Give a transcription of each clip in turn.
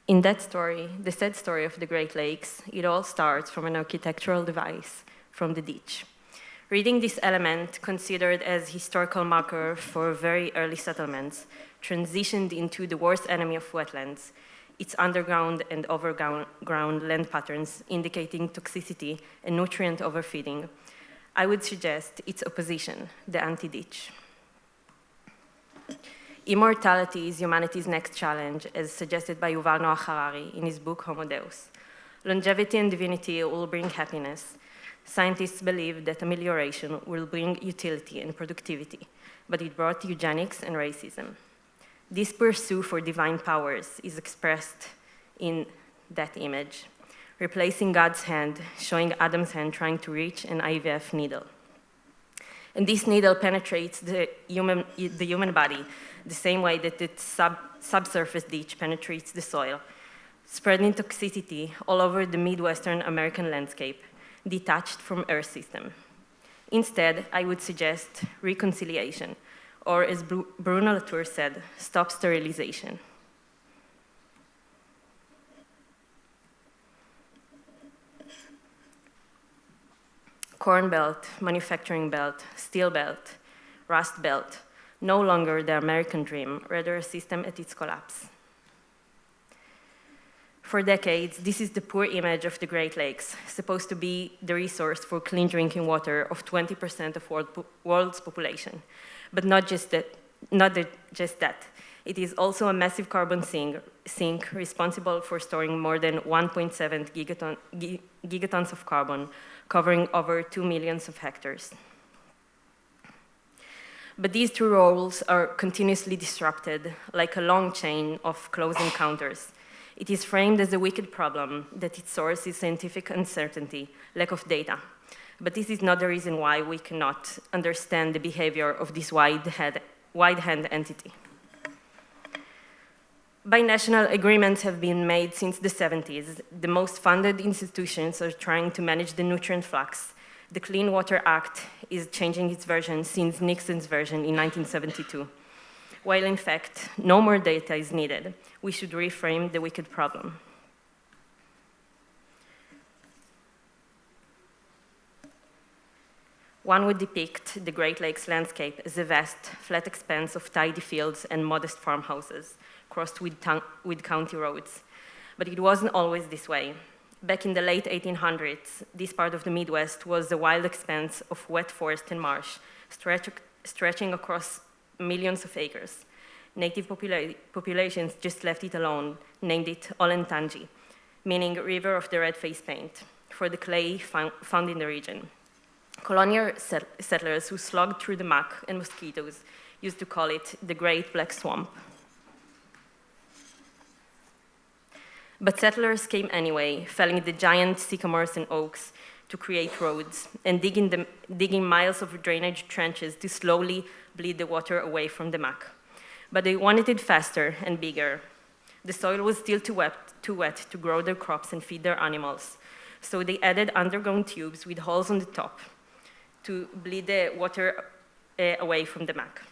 In that story, the sad story of the Great Lakes, it all starts from an architectural device from the ditch. Reading this element, considered as historical marker for very early settlements, transitioned into the worst enemy of wetlands, its underground and overground land patterns indicating toxicity and nutrient overfeeding, I would suggest its opposition, the anti-ditch. Immortality is humanity's next challenge, as suggested by Yuval Noah Harari in his book Homo Deus. Longevity and divinity will bring happiness. Scientists believe that amelioration will bring utility and productivity, but it brought eugenics and racism. This pursuit for divine powers is expressed in that image, replacing God's hand, showing Adam's hand trying to reach an IVF needle. And this needle penetrates the human body the same way that its subsurface ditch penetrates the soil, spreading toxicity all over the Midwestern American landscape, detached from Earth system. Instead, I would suggest reconciliation, or as Bruno Latour said, stop sterilization. Corn Belt, manufacturing belt, steel belt, rust belt, no longer the American dream, rather a system at its collapse. For decades, this is the poor image of the Great Lakes, supposed to be the resource for clean drinking water of 20% of world's population. But not just that. It is also a massive carbon sink responsible for storing more than 1.7 gigatons of carbon, covering over 2 million hectares. But these two roles are continuously disrupted, like a long chain of close encounters. It is framed as a wicked problem that its source is scientific uncertainty, lack of data. But this is not the reason why we cannot understand the behavior of this wide-hand entity. Binational agreements have been made since the 70s. The most funded institutions are trying to manage the nutrient flux. The Clean Water Act is changing its version since Nixon's version in 1972. While in fact, no more data is needed, we should reframe the wicked problem. One would depict the Great Lakes landscape as a vast, flat expanse of tidy fields and modest farmhouses, crossed with county roads. But it wasn't always this way. Back in the late 1800s, this part of the Midwest was a wild expanse of wet forest and marsh, stretching across millions of acres. Native populations just left it alone, named it Olentangy, meaning river of the red face paint, for the clay found in the region. Colonial settlers who slogged through the muck and mosquitoes used to call it the Great Black Swamp. But settlers came anyway, felling the giant sycamores and oaks to create roads and digging miles of drainage trenches to slowly bleed the water away from the muck. But they wanted it faster and bigger. The soil was still too wet to grow their crops and feed their animals, so they added underground tubes with holes on the top to bleed the water away from the muck.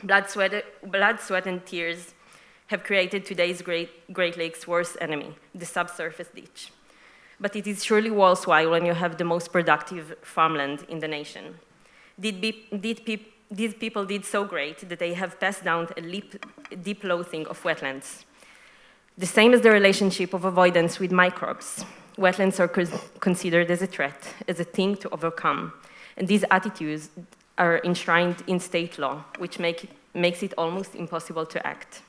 Blood, sweat, and tears have created today's Great Lakes' worst enemy, the subsurface ditch. But it is surely worthwhile when you have the most productive farmland in the nation. These people did so great that they have passed down a deep loathing of wetlands. The same as the relationship of avoidance with microbes. Wetlands are considered as a threat, as a thing to overcome. And these attitudes are enshrined in state law, which makes it almost impossible to act.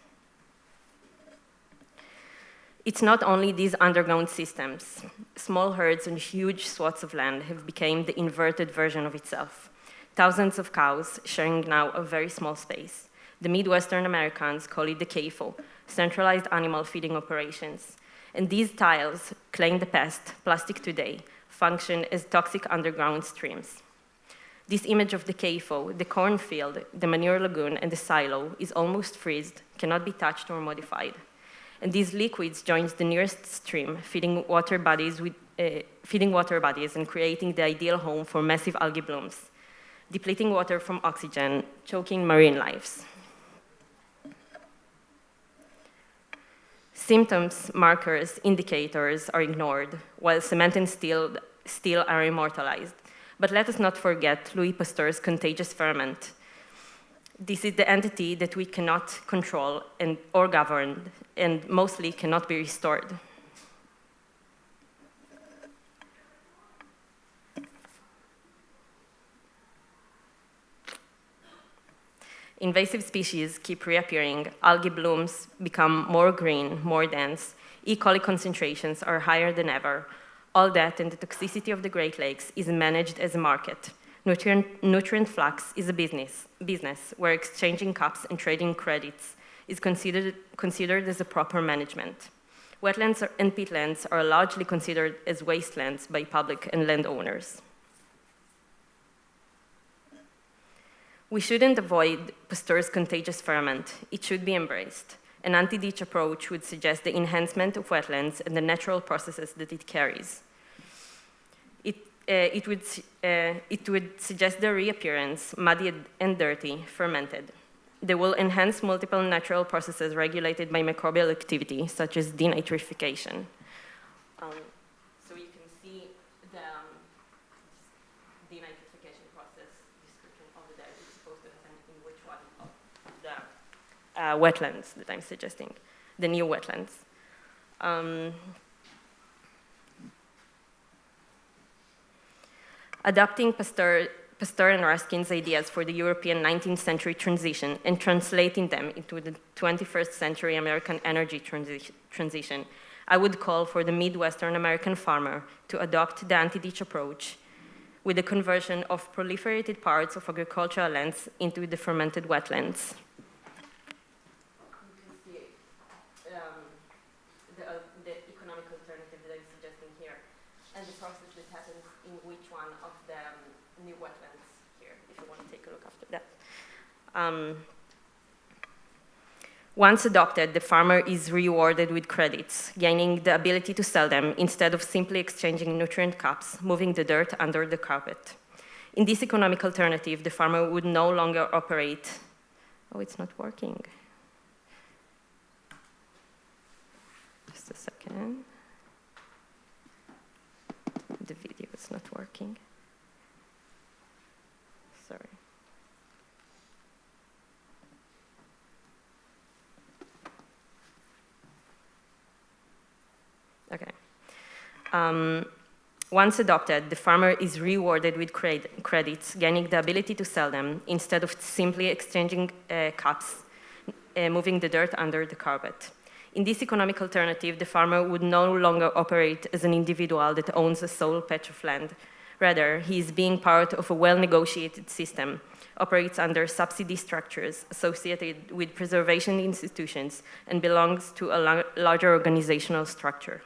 It's not only these underground systems. Small herds and huge swaths of land have become the inverted version of itself. Thousands of cows sharing now a very small space. The Midwestern Americans call it the CAFO, centralized animal feeding operations. And these tiles, claim the past, plastic today, function as toxic underground streams. This image of the CAFO, the cornfield, the manure lagoon, and the silo is almost freezed, cannot be touched or modified. And these liquids join the nearest stream, feeding water bodies and creating the ideal home for massive algae blooms, depleting water from oxygen, choking marine lives. Symptoms, markers, indicators are ignored, while cement and steel are immortalized. But let us not forget Louis Pasteur's contagious ferment. This is the entity that we cannot control or govern, and mostly cannot be restored. Invasive species keep reappearing, algae blooms become more green, more dense, E. coli concentrations are higher than ever. All that and the toxicity of the Great Lakes is managed as a market. Nutrient flux is a business where exchanging cups and trading credits is considered as a proper management. Wetlands and peatlands are largely considered as wastelands by public and landowners. We shouldn't avoid Pasteur's contagious ferment. It should be embraced. An anti-ditch approach would suggest the enhancement of wetlands and the natural processes that it carries. It would suggest the reappearance, muddy and dirty, fermented. They will enhance multiple natural processes regulated by microbial activity, such as denitrification. So you can see the denitrification process description over there. It's supposed to happen in which one of the wetlands that I'm suggesting, the new wetlands. Adopting Pasteur and Ruskin's ideas for the European 19th century transition and translating them into the 21st century American energy transition, I would call for the Midwestern American farmer to adopt the anti-ditch approach with the conversion of proliferated parts of agricultural lands into the fermented wetlands. You can see the economic alternative that I'm suggesting here, and the process that happens in which one of the new wetlands here, if you want to take a look after that. Once adopted, the farmer is rewarded with credits, gaining the ability to sell them instead of simply exchanging nutrient cups, moving the dirt under the carpet. In this economic alternative, the farmer would no longer operate. Oh, it's not working. Just a second. The video is not working. Sorry. Okay. Once adopted, the farmer is rewarded with credits, gaining the ability to sell them instead of simply exchanging cups, moving the dirt under the carpet. In this economic alternative, the farmer would no longer operate as an individual that owns a sole patch of land. Rather, he is being part of a well-negotiated system, operates under subsidy structures associated with preservation institutions, and belongs to a larger organizational structure.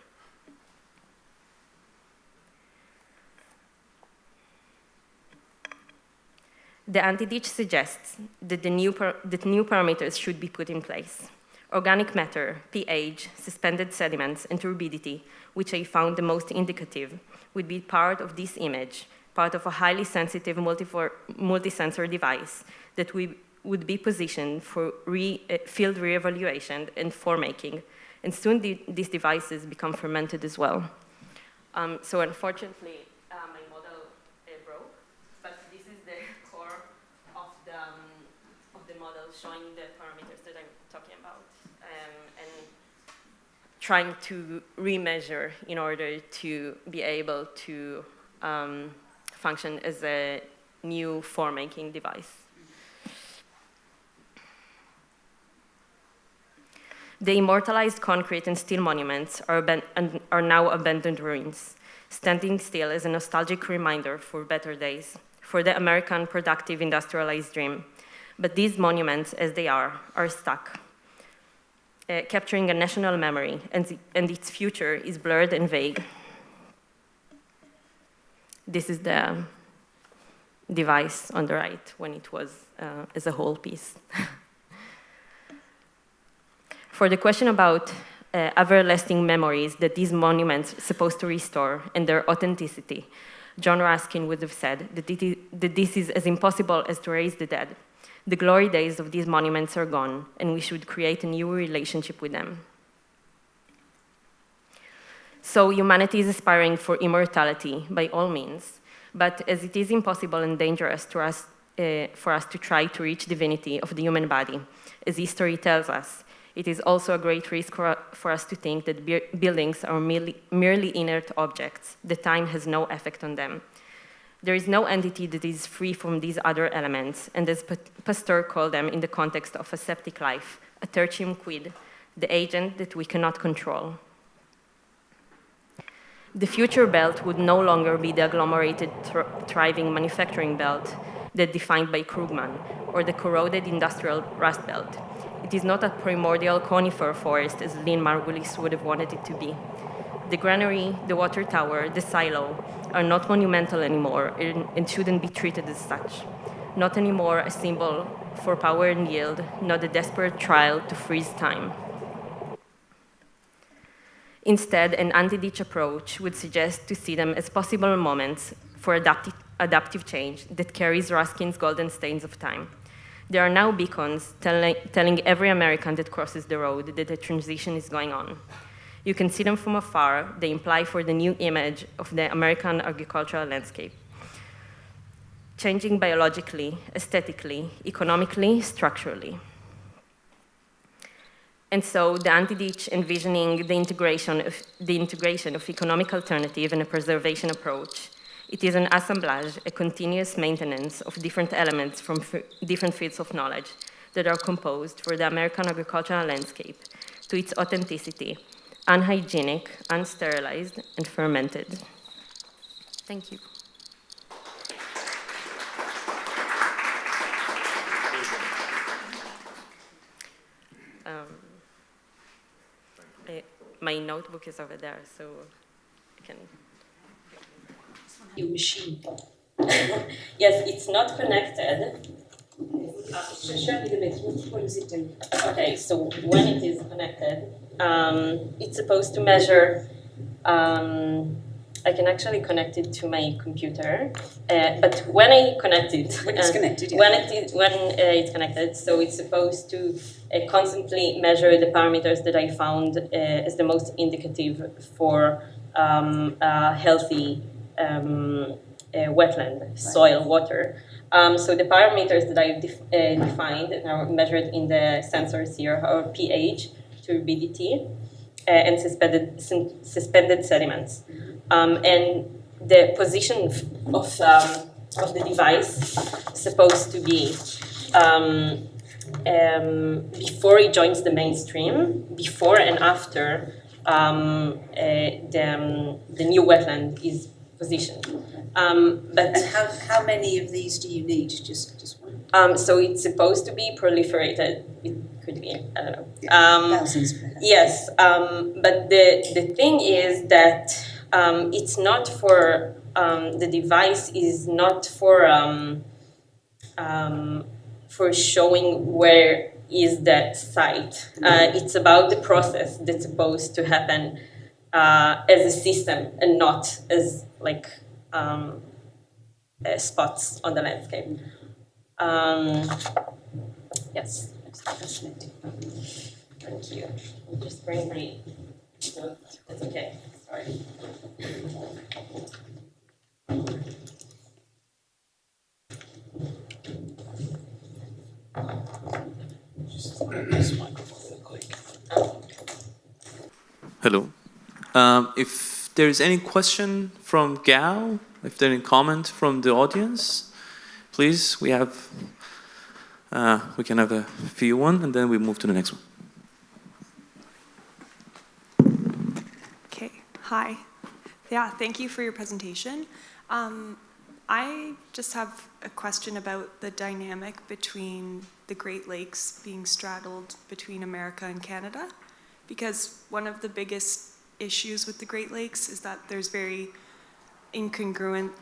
The anti-ditch suggests that new parameters should be put in place. Organic matter, pH, suspended sediments, and turbidity, which I found the most indicative, would be part of this image, part of a highly sensitive multi-sensor device that would be positioned for field re-evaluation and foremaking, and soon these devices become fermented as well. So unfortunately, my model broke, but this is the core of the model showing the parameters that I'm talking about. And trying to remeasure in order to be able to function as a new form-making device. The immortalized concrete and steel monuments are now abandoned ruins, standing still as a nostalgic reminder for better days, for the American productive industrialized dream. But these monuments, as they are stuck, capturing a national memory, and its future is blurred and vague. This is the device on the right when it was as a whole piece. For the question about everlasting memories that these monuments are supposed to restore and their authenticity, John Ruskin would have said that this is as impossible as to raise the dead. The glory days of these monuments are gone, and we should create a new relationship with them. So humanity is aspiring for immortality by all means, but as it is impossible and dangerous for us to try to reach divinity of the human body, as history tells us, it is also a great risk for us to think that buildings are merely inert objects, that time has no effect on them. There is no entity that is free from these other elements, and as Pasteur called them in the context of a septic life, a tertium quid, the agent that we cannot control. The future belt would no longer be the agglomerated, thriving manufacturing belt that defined by Krugman, or the corroded industrial rust belt. It is not a primordial conifer forest as Lynn Margulis would have wanted it to be. The granary, the water tower, the silo are not monumental anymore and shouldn't be treated as such. Not anymore a symbol for power and yield, not a desperate trial to freeze time. Instead, an anti-ditch approach would suggest to see them as possible moments for adaptive change that carries Ruskin's golden stains of time. There are now beacons telling every American that crosses the road that a transition is going on. You can see them from afar. They imply for the new image of the American agricultural landscape. Changing biologically, aesthetically, economically, structurally. And so the anti-ditch envisioning the integration of economic alternative and a preservation approach. It is an assemblage, a continuous maintenance of different elements from different fields of knowledge that are composed for the American agricultural landscape to its authenticity, unhygienic, unsterilized, and fermented. Thank you. My notebook is over there, so I can... Your machine. Yes, it's not connected. What does it do? Okay, so when it is connected, it's supposed to measure. I can actually connect it to my computer, but when I connect it, when it's connected, yeah. when it's connected, so it's supposed to constantly measure the parameters that I found as the most indicative for a healthy wetland, soil, water. So the parameters that I've defined and are measured in the sensors here are pH, turbidity, and suspended sediments. And the position of the device is supposed to be before it joins the mainstream, before and after the new wetland is positioned. But how many of these do you need? Just one? So it's supposed to be proliferated. It could be, I don't know. Thousands. Yes, but the thing is that it's not for, the device is not for showing where is that site. It's about the process that's supposed to happen as a system and not as like spots on the landscape. Yes. Fascinating. Thank you. I'll just bring my notes. That's okay. Sorry. Hello. If there is any question from Gal, if there is any comment from the audience, please, we can have a few one, and then we move to the next one. Okay, hi. Yeah, thank you for your presentation. I just have a question about the dynamic between the Great Lakes being straddled between America and Canada, because one of the biggest issues with the Great Lakes is that there's very incongruent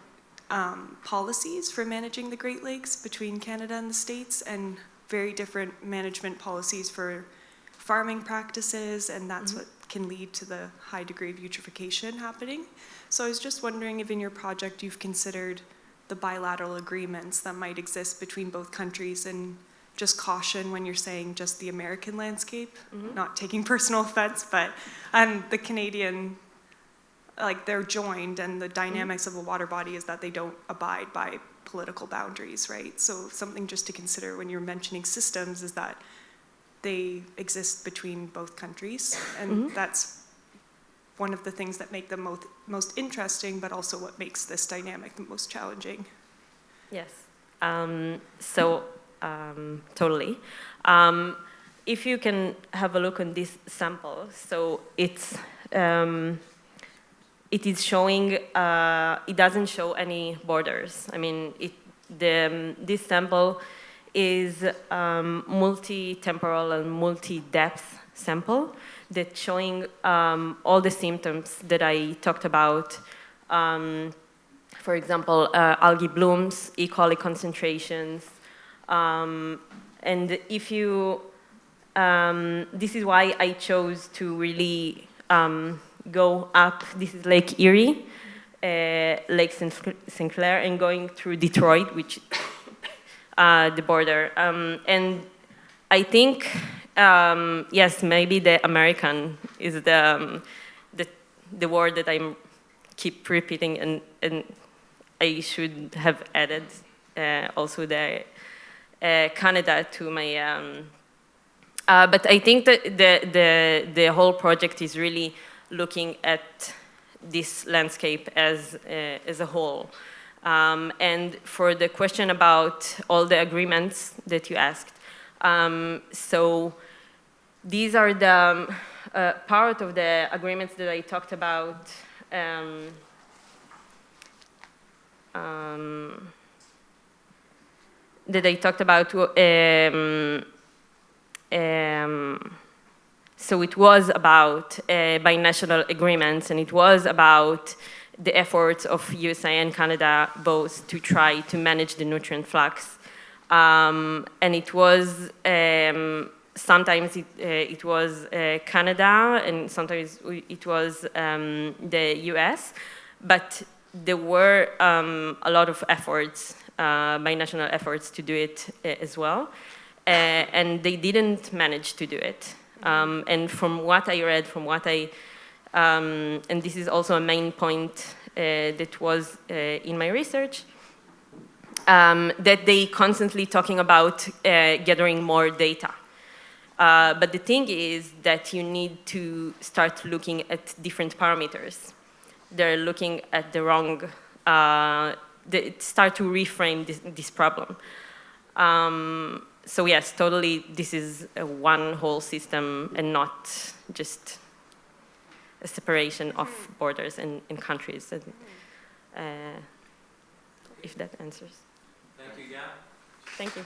policies for managing the Great Lakes between Canada and the States, and very different management policies for farming practices, and that's what can lead to the high degree of eutrophication happening. So I was just wondering if in your project you've considered the bilateral agreements that might exist between both countries, and just caution when you're saying just the American landscape, not taking personal offense, but the Canadian like they're joined, and the dynamics of a water body is that they don't abide by political boundaries, right? So something just to consider when you're mentioning systems is that they exist between both countries, and that's one of the things that make them most interesting, but also what makes this dynamic the most challenging. Yes. Totally. If you can have a look on this sample, so it is showing, it doesn't show any borders. I mean, this sample is multi-temporal and multi-depth sample that's showing all the symptoms that I talked about. For example, algae blooms, E. coli concentrations, and if you, this is why I chose to really go up. This is Lake Erie, Lake St. Clair, and going through Detroit, which the border. And I think, yes, maybe the American is the word that I keep repeating, and I should have added also the Canada to my. But I think that the whole project is really looking at this landscape as a whole. And for the question about all the agreements that you asked, so these are the part of the agreements that I talked about. So it was about binational agreements, and it was about the efforts of USA and Canada both to try to manage the nutrient flux. And it was, sometimes it was Canada, and sometimes it was the US, but there were a lot of efforts, binational efforts to do it as well. And they didn't manage to do it. And from what I read, and this is also a main point that was in my research, that they constantly talking about gathering more data. But the thing is that you need to start looking at different parameters. They're looking at the wrong, they start to reframe this problem. So yes, totally, this is one whole system and not just a separation of borders and countries. If that answers. Thank you, Gab. Thank you.